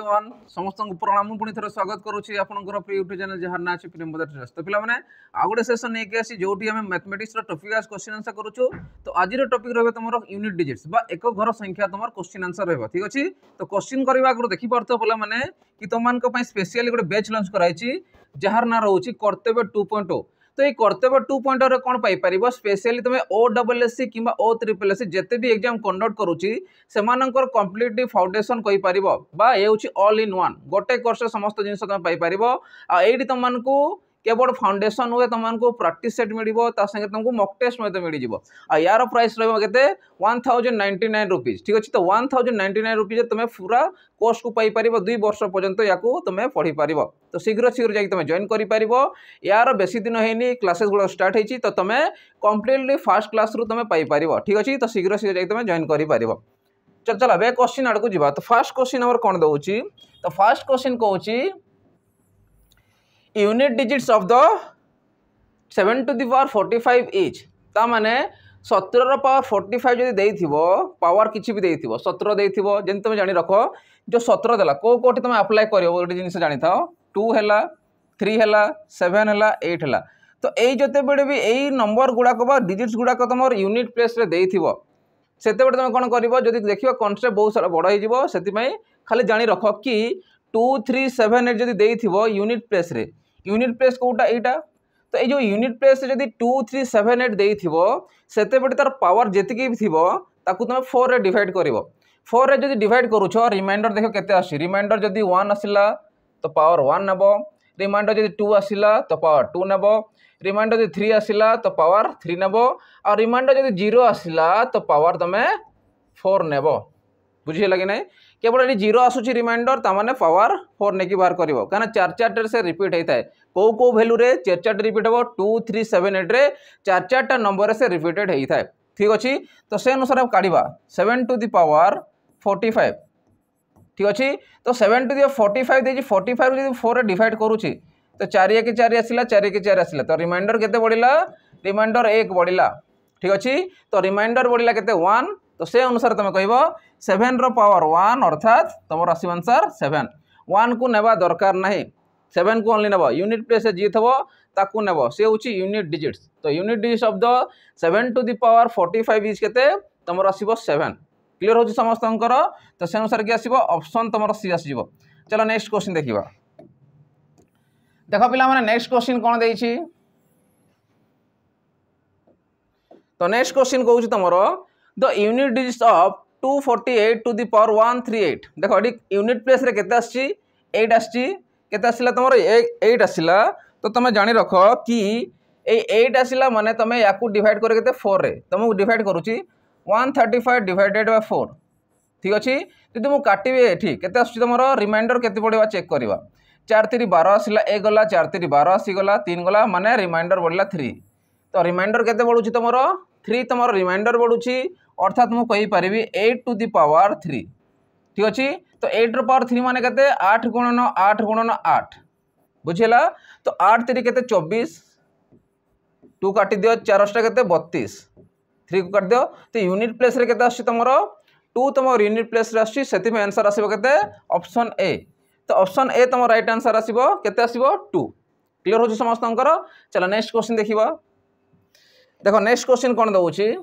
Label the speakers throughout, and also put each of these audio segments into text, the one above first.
Speaker 1: Everyone समस्त प्रणाम पुणी थे स्वागत करुच्ची आपंकर प्रिय यूट्यूब चैनल जहाँ ना अच्छे प्रियंबदा ट्रेडर्स। तो पे आउ गोटे सेसन नहीं आसी जो आम मैथमेटिक्स टॉपिक आज क्वेश्चन आंसर करूँ। तो आज टॉपिक रहा तुम यूनिट डिजिट्स बा एक घर संख्या तुम क्वेश्चन आंसर रहा ठीक अच्छे। तो क्वेश्चन करने आगे देखी पार्थ पे मैंने कि तुम स्पेशली गोटे बैच लंच कराई जार ना रोचे कर्तव्य 2.0। तो ये कर्तव्य 2.0 कौन पाइपर स्पेशली तुम OSSC कि OSSC जिते भी एग्जाम कंडक्ट करुच्ची से कम्प्लीट फाउंडेशन कहीपर ये हूँ ऑल इन वन गोटे कोर्स समस्त जिन तुम पाइपर। ये तुमको केवल फाउंडेशन हुए तुमको प्रैक्टिस सेट मिल संगे तुमको मॉक टेस्ट मिल यार प्राइस रहा 1099 रुपीज ठीक अच्छे। तो 1099 रुपीज तुम पूरा कोर्स को पाइपर 2 वर्ष पर्यंत या तुम पढ़ी पार। तो शीघ्र शीघ्र जाकि तुम जॉइन कर यार बेसी दिन है क्लासेस गुड़ा स्टार्ट होती तो तुम कम्प्लीटली फास्ट क्लास रू तुम पाइपर ठीक अच्छे। तो शीघ्र शीघ्र जाकि तुम जॉइन कर चल ए क्वेश्चन आड़ को जी। तो फास्ट क्वेश्चन नंबर कौन दूसरी। तो फास्ट क्वेश्चन कौन unit digits of the 7 to the power 45 is ता माने 17 पावर 45 जदि देइथिबो पावर किछि भी देइथिबो 17 देइथिबो जेन तुम जानि रखो जो 17 देला कोठी तुम अप्लाई करियो गोटे जिनिस जानि थाओ 2 हैला 3 हैला 7 हैला 8 हैला। तो एई जते बेडे भी एई नंबर गुडा को बा डिजिट्स गुडा को तुम यूनिट प्लेस रे देइथिबो सेते बेडे तुम कोन करिवो जदि देखिबो कॉन्सेप्ट बहुत सारा बड़ होई जिवो सेति पई खाली जानि रखो कि 2 3 7 8 जदि देइथिबो यूनिट प्लेस रे यूनिट प्लेस कोटा एटा। तो ये जो यूनिट प्लेस रे जदि 2 3 7 8 देइथिबो सेते बेटे तार पावर जेतिकी भी थिबो ताकू तुम 4 रे डिवाइड करिवो 4 रे जदि डिवाइड करूछो रिमाइंडर देखो केते आसी रिमाइंडर जदि 1 आसिला तो पावर 1 नेबो रिमाइंडर जदि 2 आसिला तो पावर 2 नेबो रिमाइंडर जदि 3 आसिला तो पावर 3 नेबो और रिमाइंडर जदि 0 आसिला तो पावर तुम 4 नेबो बुझिला कि नहीं। केवल ये 0 आसूची रिमाइंडर तामाने पावर 4 नेकी बाहर करिवो काना 4 से रिपीट होता है को वैल्यू रे 4 रिपीट हो 2 3 7 8 रे 4 नंबर से रिपीटेड होता है ठीक अच्छे। तो से अनुसार काढ़ा 7 to the power 45 ठीक अच्छे। तो 7 to the 45 दे 45 जो 4 रे डिवाइड करूची तो 4 के 4 आसिला 4 के 4 आसिला तो रिमाइंडर केते बढ़िला रिमाइंडर 1 बढ़िला ठीक अच्छे। तो रिमाइंडर बढ़िला केते 1 तो से अनुसार तुम कह 7 रो पावर 1 अर्थात तुम आसो आंसर 7 1 को नेबा दरकार नहीं 7 को ओनली नेब यूनिट प्लेस जी थो ताकू नेब से हूँ यूनिट डिजिट्स। तो unit digits of the 7 to the power 45 is केते तुम आसो 7 क्लियर हो समस्त। तो से अनुसार कि आसो ऑप्शन तुम सी आसो। चलो नेक्स्ट क्वेश्चन देखा देख पिला माने नेक्स्ट क्वेश्चन कौन देइछि। तो नेक्स्ट क्वेश्चन कहूँ तुम the unit digits of 248 to the power 138 देखो यूनिट प्लेस रे केते आछि 8 आछि केते आसिला तुमरो 8 आसिला। तो तुम जानि रखो कि ए 8 आसिला माने तुम याकू डिवाइड करे केते 4 रे तुमको डिवाइड करूची 135 डिवाइडेड बाय 4 ठीक अछि। तो तुम काटिबे एठी केते आछि तुमरो रिमाइंडर केते पड़िबा चेक करबा 4 3 12 आसिला 1 गला 4 3 12 आसी गला 3 गला माने रिमाइंडर बढ़ला 3। तो रिमाइंडर केते बढ़ुची तुमरो 3 तुम रिमाइंडर बढ़ुची अर्थात मुझे कहीपर 8 to the power 3 ठीक अच्छे। तो 8 रो पावर 3 माने कहते 8 गुणन 8 गुणन 8 बुझेला। तो 8 3 कहते 24 2 काटी दियो 4 कहते 32 3 को काट दियो। तो यूनिट प्लेस रे कहते तुम 2 तुम यूनिट प्लेस रे आसी से आंसर आसो कहते ऑप्शन ए। तो ऑप्शन ए तुम राइट आंसर आसो केते आसो 2 क्लियर हो समस्त। चलो नेक्स्ट क्वेश्चन देखा देखो नेक्स्ट क्वेश्चन कौन दूसरी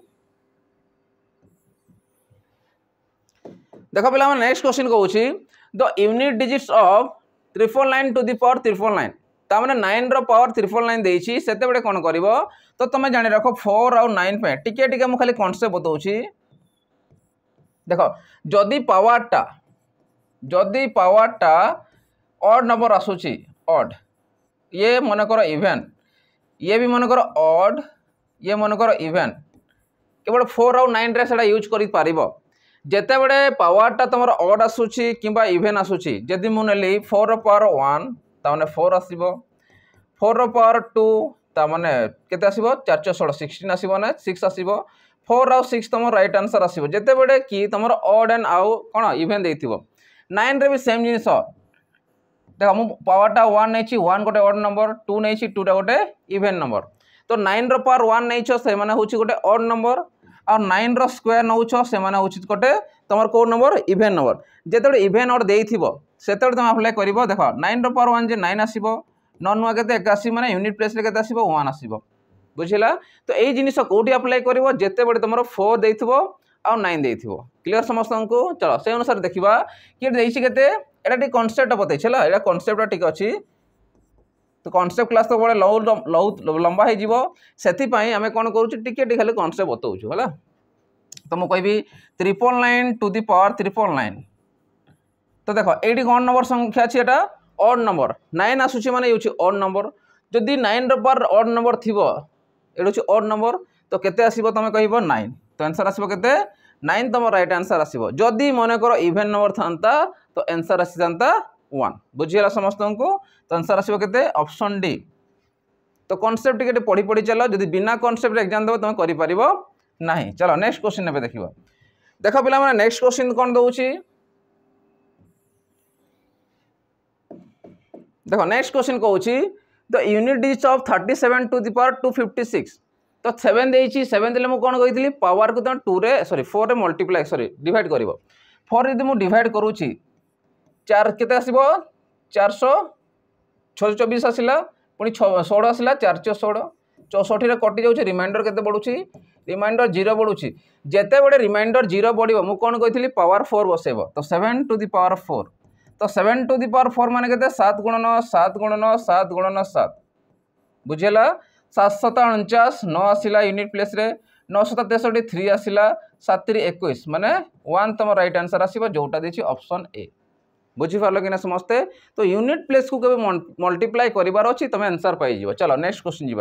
Speaker 1: देख पे नेक्स्ट क्वेश्चन कहूँ the unit digits of 999 to the power 999 ताने 9 रो पावर 999 देइछि सेते बेडे कोन करिवो। तो तुम जानि रखो 4 और 9 पे टिके टिके मु खाली कांसेप्ट बताउछि देखो जदी पावरटा ऑड नंबर आसुछि ऑड ये मन कर इवन ये भी मन कर ऑड ये मन कर इवन केवल 4 और 9 रे सेटा यूज करि पारिबो जेते बड़े पावरटा तुम ऑड आसूची किंबा इवेन आसूची जदि मु नेली 4 रो पावर 1 ताने 4 आसीबो 4 रो पावर 2 ताने केते आसीबो 4 16 16 आसीबो ना 6 आसीबो 4 और 6 तुम राइट आंसर आसीबो जेते बड़े कि तुम ऑड एंड आउ कोन इवेन देइथिबो 9 रे भी सेम जिनिस देखो मु पावरटा 1 नेछि 1 गोटे ऑड नंबर 2 नेछि 2 टा गोटे इवेन नंबर। तो 9 रो पावर 1 नेछो से माने होछि गोटे ऑड नंबर और 9 रो स्क्वायर नौछ से माने उचित कटे तुम कौ नंबर इभेन नंबर जिते इभेन नंबर देइथिबो सेते तुम अप्लाई करिवो देख 9 रो पावर 1 जे 9 आसीबो न नुआ केते 81 माने यूनिट प्लेस रे केते आसीबो 1 आसीबो बुझिला तो एई जिनिस कोठी अप्लाई करिवो जेते बडे तुमरो 4 देइथिबो आ 9 देइथिबो क्लियर समस्त को चलो से अनुसार देखिबा कि देइछि केते एटा टी कांसेप्ट बतै छला एटा कांसेप्ट ठीक अछि तो कॉन्सेप्ट क्लास तो बड़े लंबा हो आम कौन करुचे खाली कॉन्सेप्ट बताऊँ है तो मुझे कहबी 999 टू दी पावर 999 तो देख ये कौन नंबर संख्या अच्छी एटा ऑड नंबर 9 आसूची माने ये ऑड नंबर जदि 9 पावर ऑड नंबर थी ये हूँ ऑड नंबर तो केते आसीबो तुम कह 9 तो आंसर आसीबो केते 9 तुम राइट आंसर आसीबो जदि मन कर इभेन नंबर था तो आंसर आसी था 1 बुझीगला समस्त को तो आंसर आसीबो केते ऑप्शन डी तो कॉन्सेप्ट टिके पढ़ी पढ़ी चलो जदि बिना कॉन्सेप्ट एग्जाम देबो तुम करि परिबो नहीं चलो नेक्स्ट क्वेश्चन ने देखिबो देखो पिला माने नेक्स्ट क्वेश्चन कोन दउची देखो नेक्स्ट क्वेश्चन कहूची the unit digit of 37 to the power 256 तो 7 देइची 7 देले मु कोन कहितली पावर को 2 रे सॉरी 4 रे मल्टीप्लाई सॉरी डिवाइड करिवो 4 यदि मु डिवाइड करूची 4 केते आसीबो 424 आसिला पुणी 16 आसिला 416 64 रे कटि जाउची रिमाइंडर केते बडुची रिमाइंडर 0 बडुची जेते बडे रिमाइंडर 0 बडिबो मु कोन कहितली पावर 4 बसेबो तो 7 टू द पावर 4 तो 7 टू द पावर 4 माने केते 7 गुणन 7 गुणन 7 गुणन 7 बुझेला 7 7 49 9 आसिला यूनिट प्लेस रे 9 7 63 3 आसिला 7 3 21 माने 1 तम राइट आंसर आसीबो जोटा देछि ऑप्शन ए बुझीपार कि ना समस्ते तो यूनिट प्लेस को कभी मल्टीप्लाई करार अच्छी तुम आंसर पाई चलो नेक्स्ट क्वेश्चन जी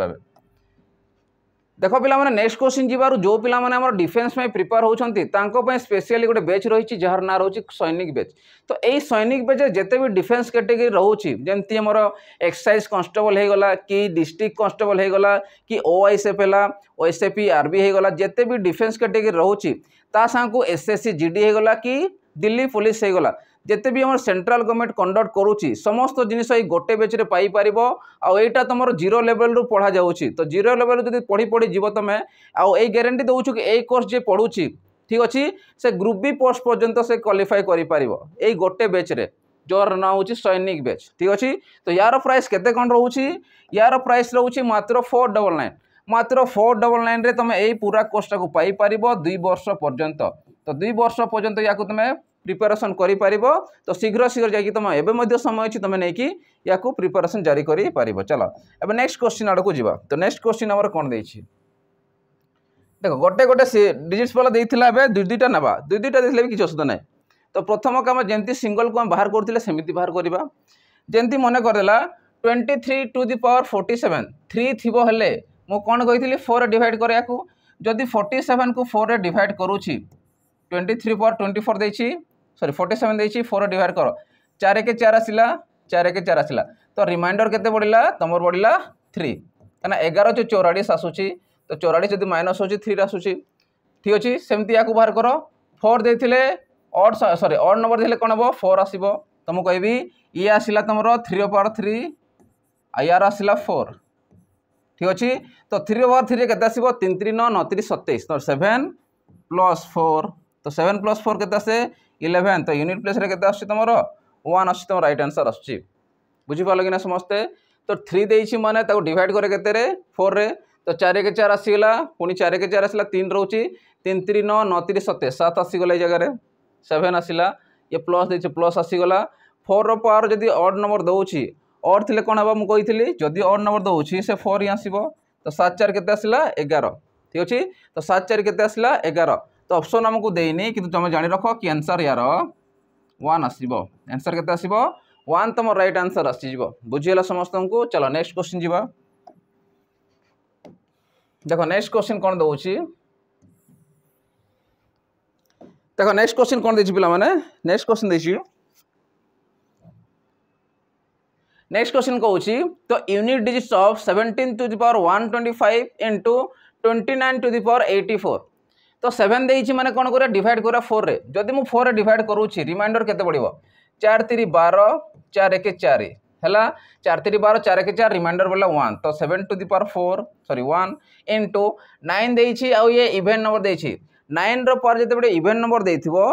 Speaker 1: देख पे नेक्स्ट क्वेश्चन जीवार जो पे डिफेन्स में प्रिपेयर होती स्पेशली गोटे बैच रही जार ना रही सैनिक बैच तो यही सैनिक बैच जिते भी डिफेन्स कैटेगरी रोचे जमती आमर एक्साइज कन्स्टेबल होगला कि डिस्ट्रिक्ट कन्स्टेबल होगला कि ओआईएसएफ है ओएसएपी आरबी होगला जिते भी डिफेन्स कैटेगरी रोचे को एसएससी जीडी होगला कि दिल्ली पुलिस होगला जिते भी आम सेंट्रल गवर्नमेंट कंडक्ट करुच्ची समस्त जिनिस ये गोटे बेच रे पाई परिबो आ एटा तुम जीरो लेवल रु पढ़ा जाउची तो जीरो लेवल जब पढ़ी पढ़ी जीव तुम आउ ग्यारंटी दउछु कि ए कोर्स जे पढ़ुची ठीक अच्छी से ग्रुप बी पोस्ट पर्यंत से क्वालिफाई करि परिबो ए गोटे बेच रे जोर ना होची सैनिक बेच ठीक अच्छी तो यार प्राइस केते कोन रहउची यार प्राइस रहउची मात्र 499 मात्र 499 रे तुम ए पूरा कोर्सटा को पाई परिबो 2 वर्ष पर्यंत तो 2 वर्ष पर्यंत या को तुम प्रिपेरेसन करि परिबो तो शीघ्र शीघ्र जाकि तुम एबे मध्य समय अछि तुम नै कि या को प्रिपेरेसन जारी करि परिबो चलो एबे नेक्स्ट क्वेश्चन आड़ को जीवा तो नेक्स्ट क्वेश्चन हमर कोन देछि देखो गोटे गोटे डिजिट्स वाला देइथिला एबे दुई दुईटा नबा दुई दुईटा देथिले भी किछ असुविधा नै तो प्रथम काम जेंती सिंगल को हम बाहर करथिले सेमिति बाहर करबा जेंती मने करदेला 23 टू द पावर 47 3 थिबो हेले मो कोन कहिथिली 4 डिवाइड करया को जदी 47 को 4 रे डिवाइड करूची 23 पावर 24 देछि सॉरी 47 देछि 4 डिवाइड कर 4 के 4 आसिला 4 के 4 आसिला तो रिमाइंडर केते बढ़िला तमर बढ़िला 3 कना 11 जो 44 आसुची तो 44 जदी माइनस होची 3 आसुची ठीक अछि सेमति या को बाहर करो 4 देथिले ऑड सॉरी ऑड नंबर देले कोन हबो 4 आसीबो तो मु कहबी ये आसिला तमरो 3 पावर 3 आ यार आसिला 4 ठीक अछि तो 3 पावर 3 रे केते आसीबो 3 3 9 9 3 27 तो 7 प्लस 4 तो 7 प्लस 4 केते आसे 11 तो यूनिट प्लेस रे केते आछी तमरो 1 आछी तम राइट आंसर आछी बुझी पालो कि ना समस्ते तो 3 देइछि माने ताको डिवाइड करे केते रे 4 रे तो 4 के 4 आसीगला पुनी 4 के 4 आसीला 3 रहउची 3 3 9 9 3 27 7 आसीगला ए जगह रे 7 आसीला ये प्लस देइछि प्लस आसीगला 4 रो पावर जदी ऑड नंबर दउछि ऑड थिले कोन हबा मु कहिथिली जदी ऑड नंबर दउछि से 4 ही आसीबो तो 7 4 केते आसीला 11 ठीक अछि तो 7 4 केते आसीला 11 तो ऑप्शन हमको देइनी किंतु तुम जानि रखो कि आंसर यार 1 आसीबो आंसर केते आसीबो 1 तम राइट आंसर आसी जीवो बुझियला समस्त को चलो नेक्स्ट क्वेश्चन जीवा देखो नेक्स्ट क्वेश्चन कोन दउछि देखो नेक्स्ट क्वेश्चन कोन देछि पिला माने नेक्स्ट क्वेश्चन देछि नेक्स्ट क्वेश्चन कहूछि तो unit digits of 17 to the power 125 into 29 to the power 84 तो 7 देइछि माने कोन करे डिवाइड करा 4 रे जदी मु 4 रे डिवाइड करूछि रिमाइंडर केते पड़िबो 4 3 12 4 1 4 है 4 3 12 4 के 4 रिमाइंडर बोला 1 तो 7 to the power 4 sorry 1 into 9 देछि आ ये इवन नंबर देछि 9 रो पर जते बडे इवन नंबर देथिबो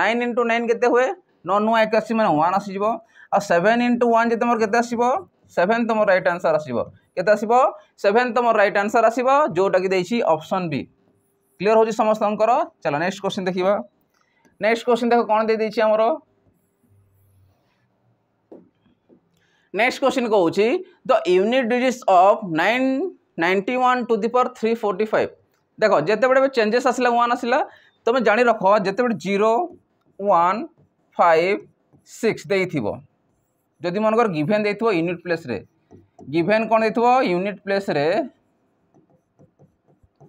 Speaker 1: 9 इनटू 9 केते हुए 9 9 81 माने 1 आसी जिवो आ 7 इनटू 1 जते मोर केते आसीबो 7 तमर राइट आंसर आसीबो केते आसीबो 7 तमर राइट आंसर आसीबो जोटा कि देछि ऑप्शन बी क्लियर होछि समस्तंकर चलो नेक्स्ट क्वेश्चन देखिबा नेक्स्ट क्वेश्चन देखो कोन दे देछि हमरो नेक्स्ट क्वेश्चन को होछि the unit digits of 991 to the power 345 देखो जते बडे चेंजेस आसला 1 आसला तुम जानि रखो जते बडे 0 1 5 6 देइथिबो जदि मनकर गिवन देइथिबो यूनिट प्लेस रे गिवन कोन देइथिबो यूनिट प्लेस रे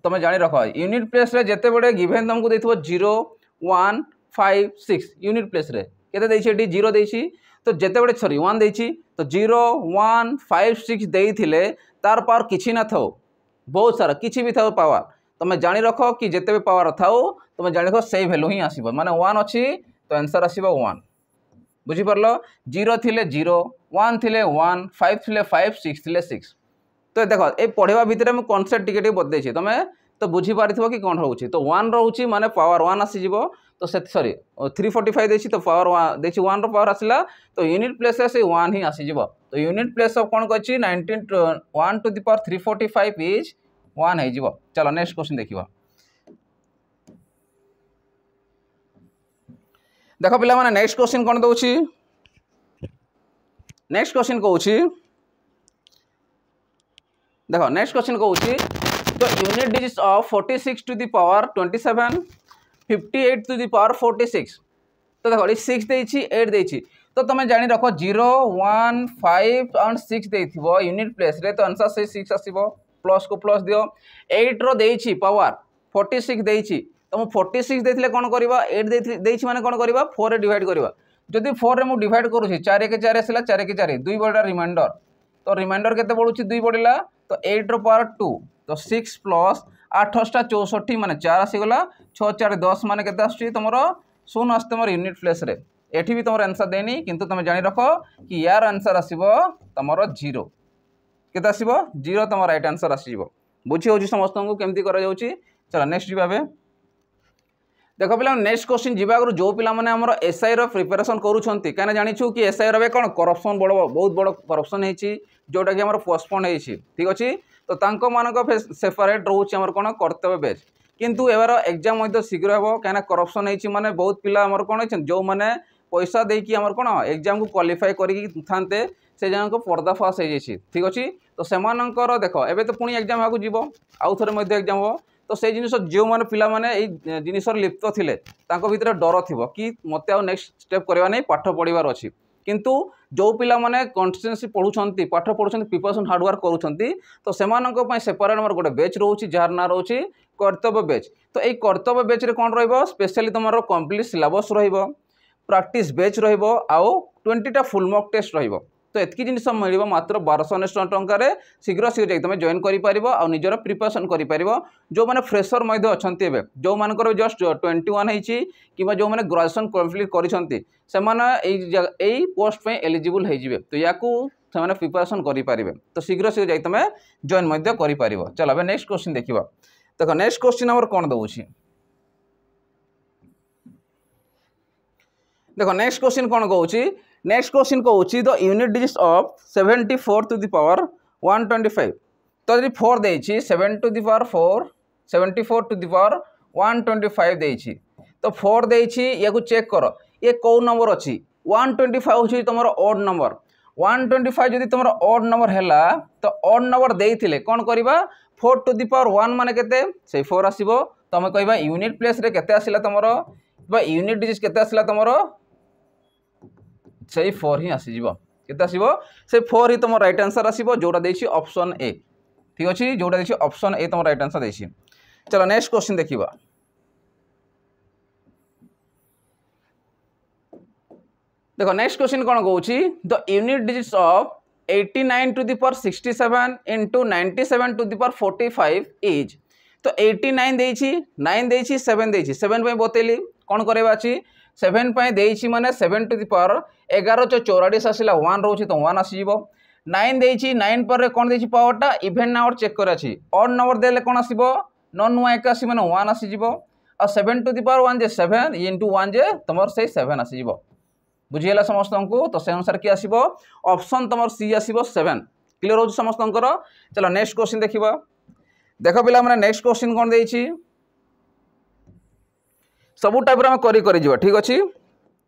Speaker 1: तुम जानि रखो यूनिट प्लेस रे जते बडे गिवन तुमको देइथिबो 0 1 5 6 यूनिट प्लेस रे केते देइछि एटी 0 देइछि तो जते बडे सॉरी 1 देइछि तो 0 1 5 6 देइथिले तार पावर किछि ना थाओ बहुत सारा किछि भी थाओ पावर तुम जानि रखो कि जते भी पावर थाओ तुम जानि रखो सेही वैल्यू ही आसीबो माने 1 अछि तो आंसर आसीबो 1 बुझी परलो 0 थिले 0 1 थिले 1 5 थिले 5 6 थिले 6 तो देखो ए पढ़ेवा भितर हम कांसेप्ट टिके बदलै छी तमे तो बुझी पारिथबो कि कोन रहउची तो 1 रहउची माने पावर 1 आसी जिवो तो से सॉरी 345 देछि तो पावर 1 देछि 1 रो पावर आसिला तो यूनिट प्लेस से 1 ही आसी जिवो तो यूनिट प्लेस ऑफ कोन कहछि 19 1 टू द पावर 345 इज 1 है जिवो चलो नेक्स्ट क्वेश्चन देखिबा देखो पिला माने नेक्स्ट क्वेश्चन कोन दउछि नेक्स्ट क्वेश्चन कहउछि देखो नेक्स्ट क्वेश्चन कहउछि तो unit digits of 46 to the power 27 58 to the power 46 तो देखो 6 देछि 8 देछि तो तुम जानि रखो 0 1 5 और 6 देथिबो यूनिट प्लेस रे तो आंसर से 6 आसीबो प्लस को प्लस दियो 8 रो देछि पावर 46 देछि तुम 46 देथिले कोन करबा 8 देछि माने कोन करबा 4 रे डिवाइड करबा जदि 4 रे मु डिवाइड करूछि 4 के 4 आसला 4 के 4 2 बडा रिमाइंडर तो रिमाइंडर केते पडुछि 2 पडिला तो 8 रो पावर 2 तो 6 प्लस 8 64 माने 4 आसीगला 6 4 10 माने केते आछि तमरो 0 आस्ते मोर यूनिट प्लेस रे एठी भी तमर आंसर देनी किंतु तुम जानि रखो कि यार आंसर आसीबो तमरो 0 केते आसीबो 0 तमर राइट आंसर आसीबो बुझी होछि समस्त को केमती करा जाउछि चलो नेक्स्ट जिबाबे देखो पिला नेक्स्ट क्वेश्चन जीवा आगु जो पिला माने हमर एसआई रो प्रिपरेशन करूछंती काने जानि छु कि एसआई रो कोन करप्शन बड़ बहुत बड़ करप्शन हेछि जोटा कि हमर पोस्टपोन हेछि ठीक अछि तो तांको मानको सेपरेट रहउछि हमर कोन कर्तव्य बेच किंतु एबार एग्जाम मध्ये शीघ्र हेबो काना करप्शन हेछि माने बहुत पिला हमर कोन छै जो माने पैसा देकी हमर कोन एग्जाम को क्वालिफाई करिक थानते से जन को पर्दाफाश हे जेछि ठीक अछि तो सेमानकर देखो एबे तो पुनी एग्जाम हाकु जीवो आउ थरे मध्ये एग्जाम हो तो से जिनिस जो माने पिला माने ए जिनिसर लिप्त थिले तांको भितर डर थिबो कि मते आ नेक्स्ट स्टेप करबा नै पाठ पढिबार अछि किंतु जो पिला माने कन्सिस्टेंसी पढुछंती पाठ पढुछंती प्रिपरेशन हार्ड वर्क करूछंती तो सेमाननको पय सेपरेट हमर गोटे बैच रहउछि जार ना रहउछि कर्तव्य बैच तो ए कर्तव्य बैच रे कोन रहइबो स्पेशली तमरो कंप्लीट सिलेबस रहइबो प्रैक्टिस बैच रहइबो आउ 20 टा फुल मॉक टेस्ट रहइबो तो एतकी जिनिस मिलिबो मात्र 1299 टंका रे शीघ्र शीघ्र तुम जॉइन करि परिबो आ निजर प्रिपरेशन करि परिबो जो माने फ्रेशर मध्ये अछंती एबे जो मानकर जस्ट 21 हेछि किबा जो माने ग्रेजुएशन कंप्लीट करिसंती से माने एई पोस्ट पे एलिजिबल हे जिवे तो याकू से माने प्रिपरेशन करि परिबे तो शीघ्र शीघ्र जाई तुम जॉइन मध्ये करि परिबो चलो अब नेक्स्ट क्वेश्चन देखिबा देखो नेक्स्ट क्वेश्चन हमर कोन दउछि देखो नेक्स्ट क्वेश्चन कोन कहउछि नेक्स्ट क्वेश्चन कहउछि the unit digits of 74 to the power 125 तो यदि 4 देछि 7 to the power 4 74 to the power 125 देछि तो 4 देछि याकू चेक करो ये को नंबर अछि 125 होछि तमरो ऑड नंबर 125 जदि तमरो ऑड नंबर हैला तो ऑड नंबर देइथिले कोन करबा 4 टू द पावर 1 माने केते से 4 आसीबो तमे कहबा यूनिट प्लेस रे केते आसिला तमरो बा यूनिट डिजिट केते आसिला तमरो से 4 ही आसी जीवो केते आसीबो से 4 ही तमरो राइट आंसर आसीबो जोडा देछि ऑप्शन ए ठीक अछि जोडा देछि ऑप्शन ए तमरो राइट आंसर देछि चलो नेक्स्ट क्वेश्चन देखिबा देखो नेक्स्ट क्वेश्चन कोन कहउछि the unit digits of 89 to the power 67 into 97 to the power 45 is तो 89 देछि 9 देछि 7 देछि 7 पे बतेली कोन करेबा अछि सेवेन देसी माने 7 टू द पावर 11 44 आसला 1 रोचे तो 1 आसीबो 9 देसी 9 पर कोन देसी पावरटा इवेन नंबर चेक कर अछि ऑड नंबर देले कोन आसीबो नॉन नुआ एक आसी माने 1 आसीबो आ 7 टू द पावर 1 जे 7 इनटू 1 जे तमर से 7 आसीबो बुझिएला समस्त को तो से अनुसार कि आसीबो ऑप्शन तमर सी आसीबो 7 क्लियर हो समस्त चलो नेक्स्ट क्वेश्चन देखिबा देखो पिला माने नेक्स्ट क्वेश्चन कोन देछि सब टाइप रे हम करी जीवा ठीक अछि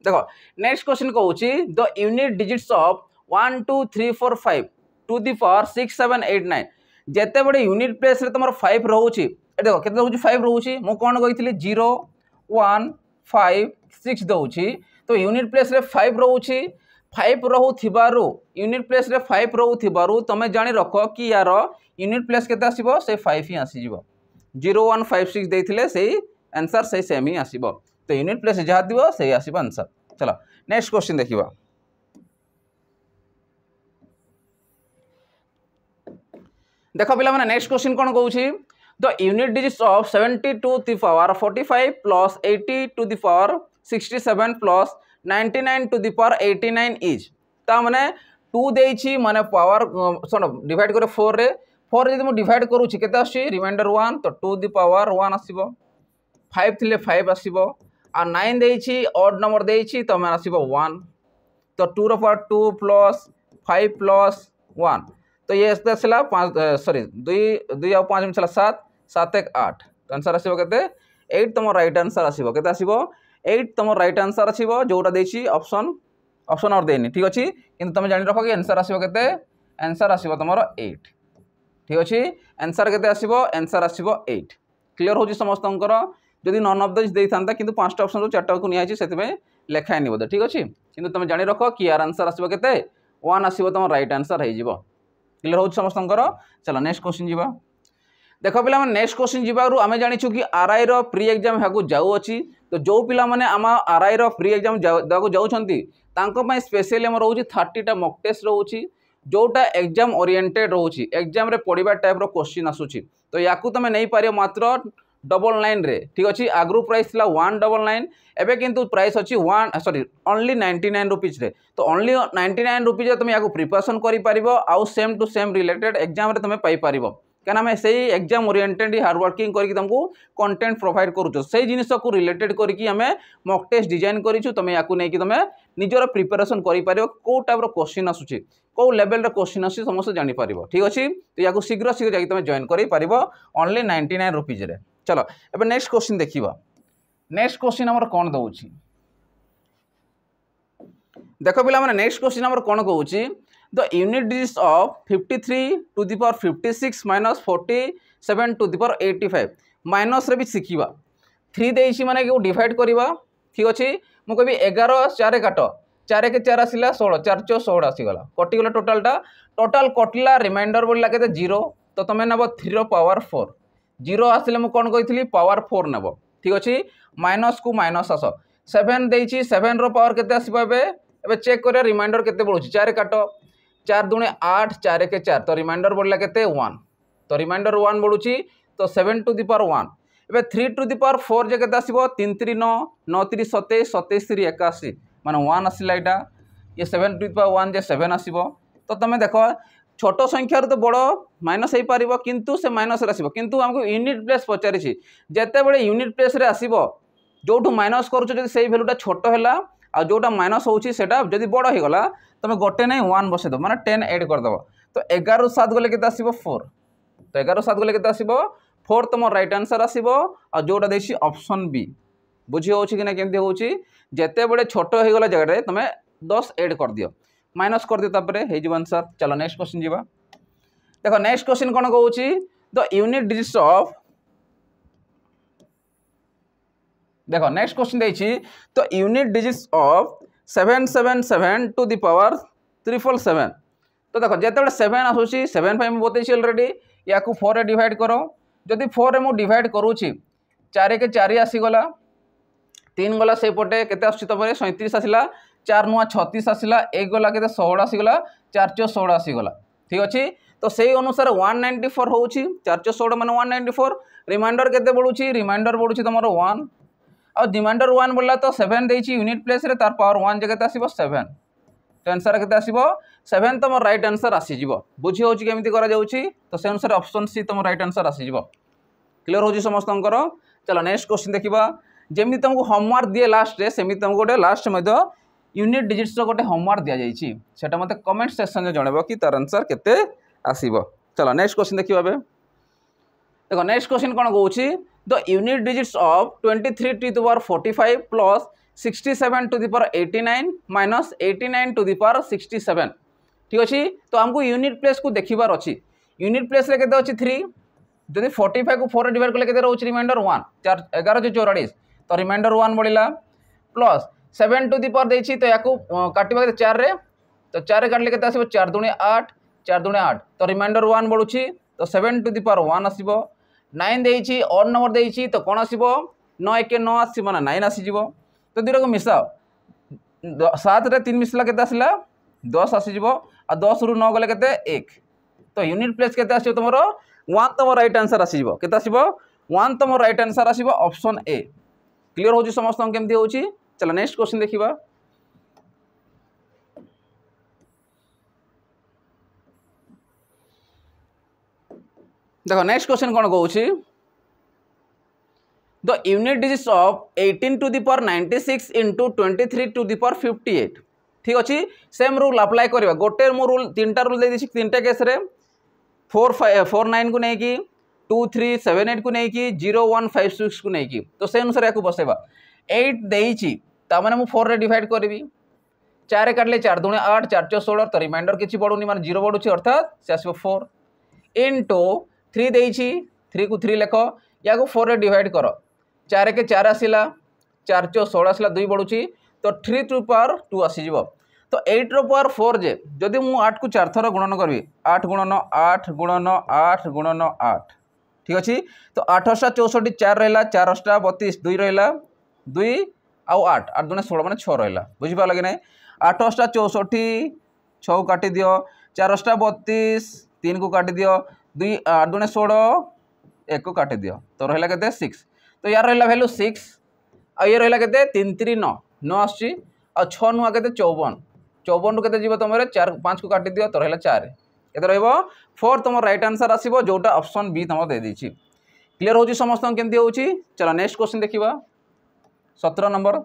Speaker 1: देखो नेक्स्ट क्वेश्चन कहूँ the unit digits of 1 2 3 4 5 to the power 6 7 8 9 जेते बड़े यूनिट प्लेस रे तमर 5 रहउछि देखो केते रहउछि 5 रहउछि मु कोन कहितली 0 1 5 6 दउछि तो यूनिट प्लेस रे 5 रहउछि 5 रहउ थिबारु यूनिट प्लेस रे 5 रहउ थिबारु तमे जानि रखो कि यार यूनिट प्लेस केते आसीबो से 5 ही आसी जिवो 0 1 5 6 देथिले सेही आंसर से सेम ही आसीबो तो यूनिट प्लेस जहाँ दिवो सही आसीबो आंसर चलो नेक्स्ट क्वेश्चन देखिबा देखो पिला माने नेक्स्ट क्वेश्चन कोन कहूछि the unit digits of 70 to the power 45 plus 80 to the power 67 plus 99 to the power 89 is ता माने 2 देछि माने पावर सुनो डिवाइड करे 4 रे 4 जदि मु डिवाइड करूछि केते आछि रिमाइंडर 1 तो 2 द पावर 1 आसीबो 5 थिले 5 आसीबो आ 9 देछि ऑड नंबर देछि तो मैं आसीबो 1 तो 2 रो पावर 2 प्लस 5 प्लस 1 तो ये आसला 5 सॉरी 2 2 और 5 मिसला 7 7 1 8 तो आंसर आसीबो केते 8 तम राइट आंसर आसीबो केते आसीबो 8 तम राइट आंसर आसीबो जोटा देछि ऑप्शन और देनी ठीक अछि किंतु तुम जानि रखो कि आंसर आसीबो केते आंसर आसीबो तमरो 8 ठीक अछि आंसर केते आसीबो आंसर आसीबो 8 क्लियर होछि समस्तंकर जदि नन ऑफ दिस देई थांता किंतु पांचटा ऑप्शन रो चारटा को नियाछि सेते लेखा नि बोध ठीक अछि किंतु तुम जानि रखो कि यार आंसर आसीबो केते 1 आसीबो तम राइट आंसर हे जिवो क्लियर होछि समस्तंकर चलो नेक्स्ट क्वेश्चन जीवा देखो पिला माने नेक्स्ट क्वेश्चन जीवारु आमे जानिछु कि आरआई रो प्री एग्जाम हाकु जाउ अछि तो जो पिला माने आमा आरआई रो प्री एग्जाम दाको जाउ छंती तांको पय स्पेशली हम रहउछि 30 टा मॉक टेस्ट रहउछि जोटा एग्जाम ओरिएंटेड रहउछि एग्जाम रे पढिबा टाइप रो क्वेश्चन आसुछि तो याकु तमे नै पारियो मात्र 99 रे ठीक अछि आगरु प्राइस थिला 199 एबे किंतु प्राइस अछि 1 सॉरी ओनली 99 रुपीस रे तो ओनली 99 रुपीस रे तुम याकु प्रिपरेशन करि परिबो आउ same to same related exam रे तुम पाई परिबो कहना मैं सही एग्जाम ओरिएंटेड हार्ड वर्किंग करके तुमको कंटेंट प्रोवाइड करूछु सही जिनिस को रिलेटेड करके हमें मॉक टेस्ट डिजाइन करिछु तुम याकु नै कि तुम निजर प्रिपरेशन करि परिबो को टाइप रो क्वेश्चन आसुछि को लेवल रो क्वेश्चन आसी समस्त जानि परिबो ठीक अछि तो याकु शीघ्र शीघ्र जाकि तुम जॉइन करि परिबो ओनली 99 रुपीस रे चलो एबे नेक्स्ट क्वेश्चन देखिबा नेक्स्ट क्वेश्चन हमर कोन दउछि देखो पिला माने नेक्स्ट क्वेश्चन हमर कोन कहउछि the unit digits of 53 to the power 56 minus 47 to the power 85 minus रे भी सिखिबा 3 देइछि माने कि डिवाइड करिबा ठीक अछि मु कहबी 11 4 काट 4 के 4 आसिला 16 4 4 16 आसी गला कटि गला टोटल कटिला रिमाइंडर बोलला केते 0 तो तमे नबो 3 रो पावर 4 0 आसिले मु कोन कहितली पावर 4 नबो ठीक अछि माइनस को माइनस आस 7 देइछि 7 रो पावर केते आसीबो एबे चेक करिया रिमाइंडर केते बळुछि 4 काट 4 दुणे 8 4 के 4 तो रिमाइंडर बढ़ला केते 1 तो रिमाइंडर 1 बढ़ुछि तो 7 टू द पावर 1 एबे 3 टू द पावर 4 जे केते आसीबो 3 3 9 9 3 27 27 3 81 माने 1 आसीला एटा ये 7 टू द पावर 1 जे 7 आसीबो तो तमे देखो छोट संख्या तो बड़ माइनस हो पार किंतु से माइनस आसो किंतु हमको यूनिट प्लेस पचारि जिते बड़े यूनिट प्लेस रे आसो जो माइनस करुँच से भैल्यूटा छोट है आ जोटा माइनस होटा जब बड़ हो गला तुम गोटे नहीं 1 बसईद माने 10 ऐड करदेव तो 11 7 गले के 4 तो 11 7 गले के 4 तुम राइट आंसर आसो आ जोटा देसी ऑप्शन बी बुझी हो कि ना केमती हो जिते बड़े छोट हो गला जगह तुम 10 ऐड कर दियो माइनस कर दियो हो आंसर चलो नेक्स्ट क्वेश्चन जीवा देखो नेक्स्ट क्वेश्चन कौन कहूँ द यूनिट डिजिट्स ऑफ देखो नेक्स्ट क्वेश्चन देछि तो unit digits of 777 to the power 777 तो देखो जिते 7 आसूसी 7 फाइव बतई अलरेडी या 4 डिवाइड करो जदि 4 मु डिवाइड करूची 4 के 4 आसीगला 3 गला से पटे केते आसी तबरे 37 आसिला 4 नुआ 36 आसिला 1 गला केते 16 आसीगला 4 4 16 आसीगला ठीक अछि तो सेही अनुसार 194 होउची 4 4 16 माने 194 रिमाइंडर केते बढुची रिमाइंडर बढुची तमरो 1 और रिमाइंडर 1 बोला तो 7 देछि यूनिट प्लेस रे तार पावर 1 जगह आसीबो 7 तो आंसर केते आसीबो 7 तुम राइट आंसर आसी जिवो बुझी होछि केमिति करा जाउछि तो से अनुसार ऑप्शन सी तुम राइट आंसर आसी जिवो क्लियर होछि समस्तंकर चलो नेक्स्ट क्वेश्चन देखिबा जेमि तुमको होमवर्क दिए लास्ट रे सेमि तुमको गोटे लास्ट मध्य यूनिट डिजिट्स रो गोटे होमवर्क दिया जाइछि सेटा मते कमेंट सेक्शन रे जणाबो कि तार आंसर केते आसीबो चलो नेक्स्ट क्वेश्चन देखिबा बे देखो नेक्स्ट क्वेश्चन कोन कहउछि the unit digits of 23 to the power 45 plus 67 to the power 89 minus 89 to the power 67 ठीक अछि तो हमको यूनिट प्लेस को देखिबार अछि यूनिट प्लेस रे केते अछि 3 जदि 45 को 4 डिवाइड करले केते रहउछि रिमाइंडर 1 4 11 जो 44 तो रिमाइंडर 1 बढ़िला प्लस 7 टू द पावर देछि तो याको काटिबा 4 रे तो 4 रे काटले केते आसीबो 4 दुणे 8 4 दुणे 8 तो रिमाइंडर 1 बढ़ुछि तो 7 टू द पावर 1 आसीबो 9 देछि ऑड नंबर देछि तो कोन आसीबो 9 1 9 आसीबो ना 9 आसी जिवो तो दुरा को मिसाओ 7 रे 3 मिसला केते आसीला 10 आसी जिवो आ 10 रु 9 गले केते 1 तो यूनिट प्लेस केते आसीबो तमरो 1 तम राइट आंसर आसीबो केते आसीबो 1 तम राइट आंसर आसीबो ऑप्शन ए क्लियर होछि समस्त केमति होछि चलो नेक्स्ट क्वेश्चन देखिबा देखो नेक्स्ट क्वेश्चन कोन कहउछि the unit digits of 18 to the power 96 into 23 to the power 58 ठीक अछि सेम रूल अप्लाई करबा गोटे मो रूल तीनटा रूल दे दिछि तीनटा केस रे 49 को नहीं कि 2378 को नहीं कि 0156 को नहीं कि तो से अनुसार याको बसेबा 8 देछि ता माने मु 4 रे डिवाइड करबी 4 रे काटले 4 दुणे 8 4 4 16 तो रिमाइंडर किछि बडुनी माने 0 बडुछि अर्थात से आसीबो 4 इनटू 3 देछि 3 को 3 लेखो याको 4 रे डिवाइड करो 4 के 4 आसिला 4 4 16 आसिला 2 बडुछि तो 3 टू पावर 2 आसी जिवो तो 8 रो पावर 4 जे जदि मु 8 को 4 थरा गुणन करबी 8 गुणन 8 गुणन 8 गुणन 8 ठीक अछि तो 8 64 4 रहला 4 32 2 रहला 2 आउ 8 8 दुने 16 माने 6 रहला बुझि पा लगे नै 8 64 6 काटि दियो 4 32 3 को काटि दियो 2 8 दुने 16 1 को काटि दियो तो रहला केते 6 तो यार रहला वैल्यू 6 आ ये रहला केते 3 3 9 9 आछि आ 6 नुआ केते 54 54 केते जीव तमरे 4 5 को काटि दियो तो रहला 4 केते रहबो 4 तम राइट आंसर आसीबो जोटा ऑप्शन बी तम दे दिछि क्लियर होछि समस्त केमति होछि चलो नेक्स्ट क्वेश्चन देखिबा 17 नंबर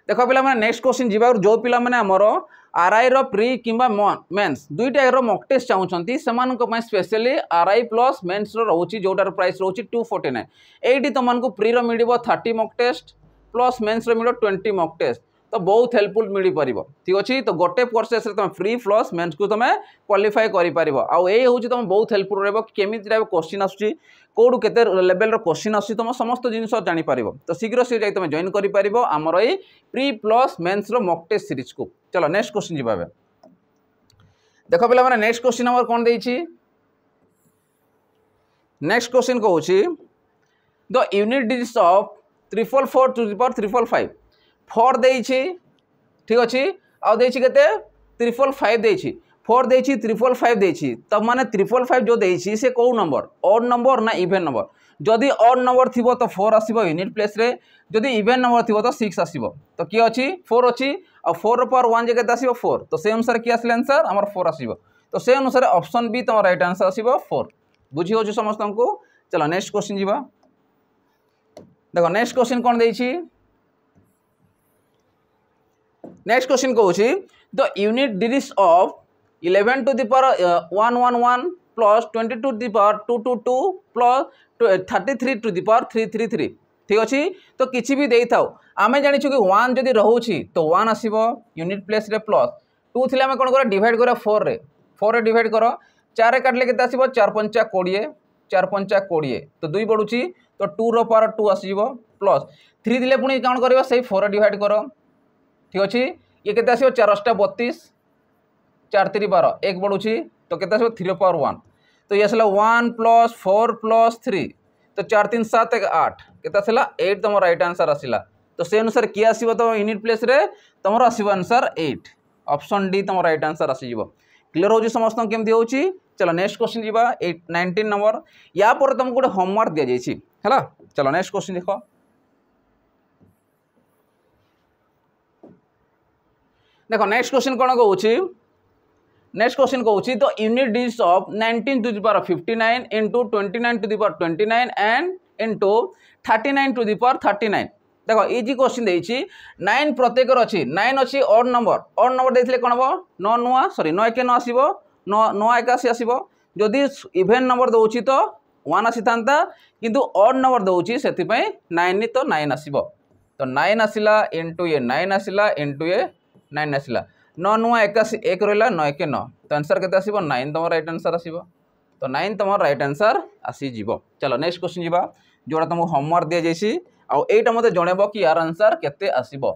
Speaker 1: देखो पिला माने नेक्स्ट क्वेश्चन जीवा जो पिला माने हमरो आरआई रो प्री किबा मेंस दुईटा रो मॉक टेस्ट चाहुचंती समान को स्पेशली आरआई प्लस मेंस रो रहउछि जोटार प्राइस रहउछि 249 एडी तमन को प्री रो मिडिबो 30 मॉक टेस्ट प्लस मेंस रो मिडो 20 मॉक टेस्ट तो बहुत हेल्पफुल मिल पारिबो ठीक अछि तो गोटे प्रोसेस रे तुम फ्री प्लस मेंस को तुम क्वालिफाई करि पारिबो आ ए होछि तुम बहुत हेल्पफुल रहबो केमिति रे क्वेश्चन आछी कोडू केते लेवल रो क्वेश्चन आछी तुम समस्त जिनिस जानि पारिबो तो शीघ्र से जाई तुम जॉइन करि पारिबो हमर ए प्री प्लस मेंस रो मॉक टेस्ट सीरीज को चलो नेक्स्ट क्वेश्चन जिबाबे देखो पिला माने नेक्स्ट क्वेश्चन हमर कोन देछि नेक्स्ट क्वेश्चन को होछि the unit digits of 344 to the power 355 4 देछि ठीक अछि आ देछि केते 355 देछि 4 देछि 355 देछि तब माने 355 जो देछि से को नंबर ऑड नंबर ना इवन नंबर जदि ऑड नंबर थिबो तो 4 आसीबो यूनिट प्लेस रे जदि इवन नंबर थिबो तो 6 आसीबो तो की अछि 4 अछि आ 4 रो पावर 1 जगह आसीबो 4 तो से अनुसार की आसले आंसर हमर 4 आसीबो तो से अनुसार ऑप्शन बी तम राइट आंसर आसीबो 4 बुझी हो जो समस्त को चलो नेक्स्ट क्वेश्चन जीवा देखो नेक्स्ट क्वेश्चन कोन देछि नेक्स्ट क्वेश्चन को the unit digits of 11 to the power 111 plus 22 to the power 222 plus 33 to the power 333 ठीक अछि तो किछि भी देई थाओ आमे जानि छु कि 1 जदि रहउछि तो 1 आसीबो यूनिट प्लेस रे प्लस 2 थिले आमे कोन करा डिवाइड करा 4 रे डिवाइड करो 4 रे काटले केते आसीबो 4 5 20 4 5 20 तो 2 बडुछि तो 2 रो पावर 2 आसीबो प्लस 3 दिले पुनी काउंट करबा सही 4 रे डिवाइड करो ठीक अछि ये केते आसीबो 4 32 4 3 12 1 बडुछि तो केते आसीबो 3 पावर 1 तो ये आसला 1 प्लस 4 प्लस 3 तो 4 3 7 1 8 केते आसला 8 तम राइट आंसर आसिला तो से अनुसार की आसीबो तो यूनिट प्लेस रे तमरो आसीबो आंसर 8 ऑप्शन डी तम राइट आंसर आसी जिवो क्लियर होजी समस्त केमति होची चलो नेक्स्ट क्वेश्चन जीवा 19 नंबर या पर तुमको गोटे होमवर्क दिया जाइछि हला चलो नेक्स्ट क्वेश्चन देखो देखो नेक्स्ट क्वेश्चन कौन कहूँ नेक्स्ट क्वेश्चन कहूँ तो unit digits of 19 to the power 59 into 29 to the power 29 and into 39 to the power 39 देखो इजी क्वेश्चन देछि 9 प्रत्येक अच्छी 9 अच्छी ऑड नंबर देथिले कोन हो 9 नुआ सॉरी 9 के न आसीबो 9 81 आसीबो जदि इवेन नंबर दउछि तो 1 आसी थांता किंतु ऑड नंबर दउछि सेति पय 9 तो 9 आसीबो तो 9 आसीला इनटू ये 9 आसीला इनटू ये 9 आसीला 9 नुआ 81 एक रहला 9 के 9 तो आंसर केते आसीबो 9 तमर राइट आंसर आसीबो तो 9 तमर राइट आंसर आसी जीवो चलो नेक्स्ट क्वेश्चन जीवा जोड़ा तुमको होमवर्क दिया जाइछि आ एटा मते जणेबो कि यार आंसर केते आसीबो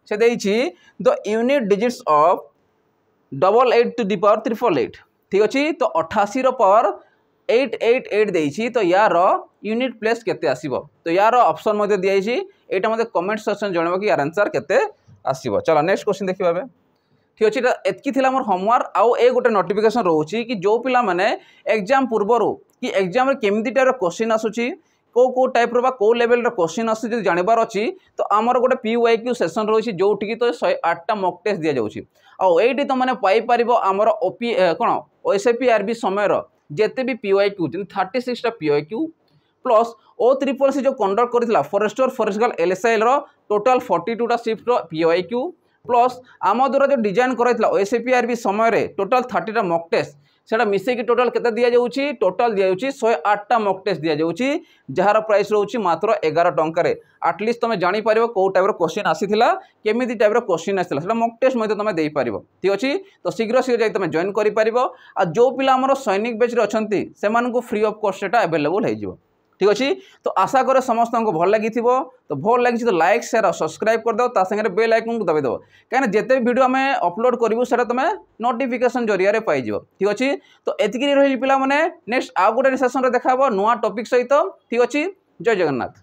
Speaker 1: से देइछि the unit digits of 88 to the power 348 ठीक अछि तो 88 रो पावर 888 देइछि तो यार यूनिट प्लेस केते आसीबो तो यार ऑप्शन मते दियाइछि एटा मते कमेंट सेक्शन जणेबो कि यार आंसर केते आसीबो चलो नेक्स्ट क्वेश्चन देखिबा बे ठीक अच्छे एतकी थी मोर होमवर्क आउ ए गोटे नोटिफिकेशन रोचे कि जो पिला माने एग्जाम पूर्वर कि एग्जाम केमती टाइप क्वेश्चन आसूची को टाइप रो को लेवल क्वेश्चन आसू जो जानवर अच्छी तो आमर गोटे PYQ सेशन रही जो तो 108टा मॉक टेस्ट दि जाऊँगी आईटी तुम मैंने पाइपर आमर OP कौन SAPRB समय जिते भी PYQ 36टा PYQ प्लस O3 जो कंडक्ट करथिला फॉरेस्टर फॉरेस्टल LSIL रो टोटल 42टा शिफ्ट रो PYQ प्लस आम द्वारा जो डिजाइन कराइला SAPRB समय टोटल 30टा मॉक टेस्ट सेटा मिसेकी टोटल केते दिया जाउची टोटल दिया जाउची 108टा मॉक टेस्ट दिया जाउची जहार प्राइस रहउची मात्र 11 टंका रे एटलिस्ट तुम जानि पारिबो को टाइप रो क्वेश्चन आसीथिला केमिति टाइप रो क्वेश्चन आसीथिला सेटा मॉक टेस्ट मध्ये तुम देई पारिबो ठीक अछि तो शीघ्र जाई तुम जॉइन करि पारिबो आ जो पिला हमर सैनिक बैच रे अछंती सेमान को फ्री ऑफ कॉस्ट सेटा अवेलेबल हे जिवो ठीक अच्छे तो आशा करे समस्त को भल लगी तो भल लगी तो लाइक शेयर और सब्सक्राइब कर दो सागे बेल आइकन को दबाई दो कहीं जिते भी वीडियो आम अपलोड करूँ से तुम नोटिफिकेशन जरिया पाइज ठीक अच्छे तो एतिक रही पिला नेक्स्ट आउ गोटे सेसन देखा नुआ टॉपिक सहित ठीक अच्छे जय जगन्नाथ।